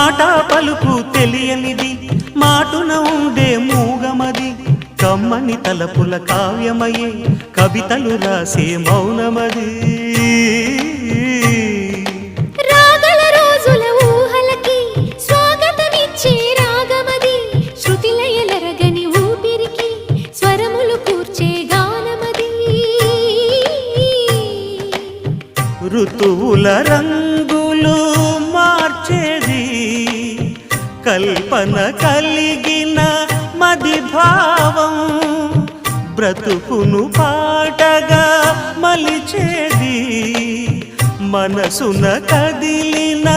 మాట పలుకు తెలియనిది మాటున ఉండే మూగమది కమ్మని తలపుల కావ్యమయే కవితలు రాసే మౌనమది రాగల రోజుల ఊహలకి స్వాగతమిచ్చే రాగమది శృతిలయలరగని ఊపిరికి స్వరములు కూర్చే గానమది ఋతువుల రంగులు మార్చేది కల్పన కలిగిన మది భావం బ్రతుకును పాటగా మలిచేది మనసున కదిలిన